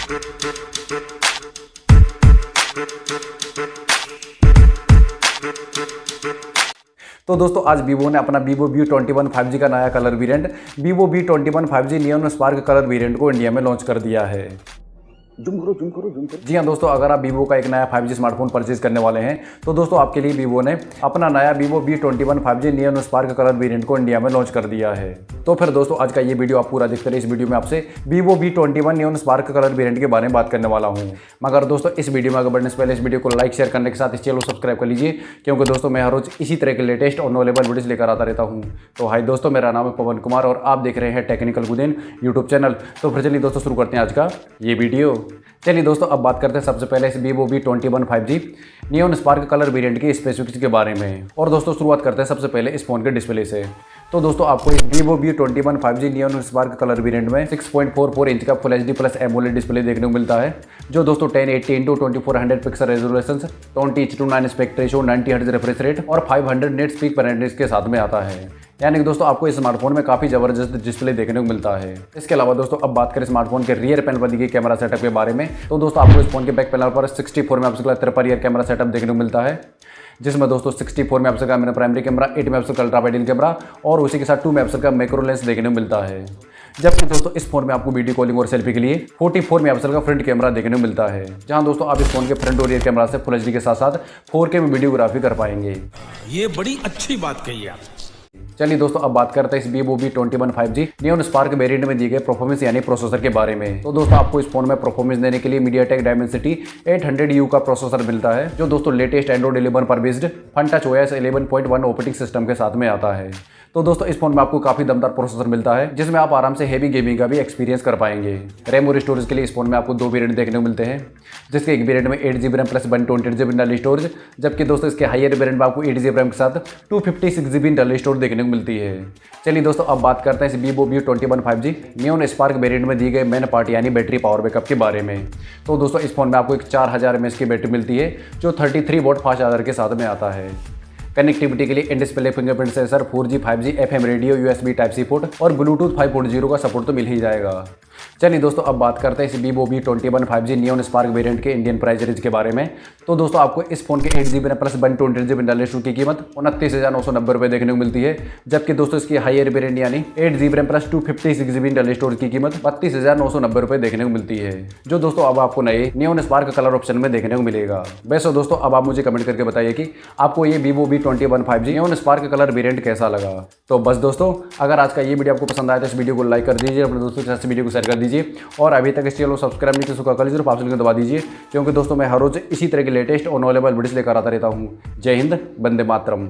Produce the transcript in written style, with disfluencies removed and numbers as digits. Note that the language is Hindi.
तो दोस्तों आज वीवो ने अपना Vivo V21 5G का नया colour variant Vivo V21 5G neon spark colour variant को इंडिया में लॉन्च कर दिया है। जूम करो। जी हाँ दोस्तों, अगर आप Vivo का एक नया 5G स्मार्टफोन परचेज करने वाले हैं तो दोस्तों आपके लिए Vivo ने अपना नया Vivo V21 5G neon spark colour variant को इंडिया में लॉन्च कर दिया है। तो फिर दोस्तों आज का ये वीडियो आप पूरा देखते रहिए। इस वीडियो में आपसे Vivo V21 neon spark colour variant के बारे में बात करने वाला हूँ। मगर दोस्तों इस वीडियो में आगे बढ़ने से पहले इस वीडियो को लाइक शेयर करने के साथ इस चैनल को सब्सक्राइब कर लीजिए, क्योंकि दोस्तों मैं हर रोज इसी तरह के लेटेस्ट और नॉलेबल वीडियोस लेकर आता रहता हूँ। तो हाय दोस्तों, मेरा नाम है पवन कुमार और आप देख रहे हैं टेक्निकल गुदेन यूट्यूब चैनल। तो फिर चलिए दोस्तों शुरू करते हैं आज का ये वीडियो। चलिए दोस्तों अब बात करते हैं सबसे पहले इस Vivo V21 5G neon spark colour variant की स्पेसिफिक्स के बारे में। और दोस्तों शुरुआत करते हैं सबसे पहले इस फोन के डिस्प्ले से। तो दोस्तों आपको इस Vivo V21 5G neon spark colour variant में 6.44 इंच का full HD plus AMOLED display देखने को मिलता है, जो दोस्तों 1080x2400 pixel resolution, 20:9 aspect ratio, 90 hertz refresh rate और 500 नेट स्पीक ब्राइटनेस के साथ में आता है। यानी कि दोस्तों आपको इस स्मार्टफोन में काफ़ी ज़बरदस्त डिस्प्ले देखने को मिलता है। इसके अलावा दोस्तों अब बात करें स्मार्टफोन के रियर पैनल पर दिए कैमरा सेटअप के बारे में। तो दोस्तों आपको इस फोन के बैक पैनल पर 64 मेगापिक्सल का ट्रिपल रियर कैमरा सेटअप देखने को मिलता है, जिसमें दोस्तों 64 मेगापिक्सल का मेरा प्राइमरी कैमरा, 8 मेगापिक्सल का अल्ट्रा वाइड एंगल कैमरा और उसी के साथ 2 मेगापिक्सल का मैक्रो लेंस देखने को मिलता है। जबकि दोस्तों इस फोन में आपको वीडियो कॉलिंग और सेल्फी के लिए 44 मेगापिक्सल का फ्रंट कैमरा देखने को मिलता है, जहां दोस्तों आप इस फोन के फ्रंट और रियर कैमरा से फुल एचडी के साथ साथ 4K में वीडियोग्राफी कर पाएंगे। ये बड़ी अच्छी बात कही आप। चलिए दोस्तों अब बात करते हैं इस Vivo V21 5G neon spark variant में दिए गए परफॉर्मेंस यानी प्रोसेसर के बारे में। तो दोस्तों आपको इस फोन में परफॉर्मेंस देने के लिए mediaTeck डायमेंसिटी 800U का प्रोसेसर मिलता है, जो दोस्तों लेटेस्ट एंड्रॉइड 11 पर based funtouch OS 11.1 operating system के साथ में आता है। तो दोस्तों इस फोन में आपको काफी दमदार प्रोसेसर मिलता है, जिसमें आप आराम से हेवी गेमिंग का भी एक्सपीरियंस कर पाएंगे। रैम और स्टोरेज के लिए इस फोन में आपको 2 वेरिएंट देखने को मिलते हैं, जिसके एक वेरिएंट में 8GB RAM plus 128GB internal storage, जबकि दोस्तों इसके हायर वेरिएंट में आपको 8GB रैम के साथ 256GB इंटरनल स्टोरेज देखने को मिलती है। चलिए दोस्तों अब बात करते हैं इस Vivo V21 5G neon spark variant में दी गए मेन पार्ट यानी बैटरी पावर बैकअप के बारे में। तो दोस्तों इस फोन में आपको एक 4000 mAh की बैटरी मिलती है, जो 33 वॉट फास्ट चार्जर के साथ में आता है। कनेक्टिविटी के लिए in display fingerprint sensor, 4G 5G FM radio, USB Type-C port और ब्लूटूथ 5.0 का सपोर्ट तो मिल ही जाएगा। चलिए दोस्तों अब बात करते हैं इस Vivo V21 5G neon spark variant के इंडियन प्राइस रेंज के बारे में। तो दोस्तों आपको इस फोन के 8GB RAM plus 128GB internal storage की कीमत 29,990 रुपये देखने को मिलती है, जबकि दोस्तों इसकी हायर वेरिएंट यानी 8GB RAM plus 256GB internal storage की कीमत 32,990 रुपये देखने को मिलती है, जो दोस्तों अब आपको नए नियॉन स्पार्क कलर ऑप्शन में देखने को मिलेगा। वैसे दोस्तों अब आप मुझे कमेंट करके बताइए कि आपको ये Vivo V21 5G neon spark colour variant कैसा लगा। तो बस दोस्तों अगर आज का ये वीडियो आपको पसंद आया तो इस वीडियो को लाइक कर दीजिए, अपने दोस्तों के साथ वीडियो को शेयर कर दीजिए और अभी तक इस चैनल को सब्सक्राइब नहीं किया कर लीजिए और पास दबा दीजिए, क्योंकि दोस्तों मैं हर रोज इसी तरह के लेटेस्ट और नॉलेबल वीडियोस लेकर आता रहता हूँ। जय हिंद, वंदे मातरम।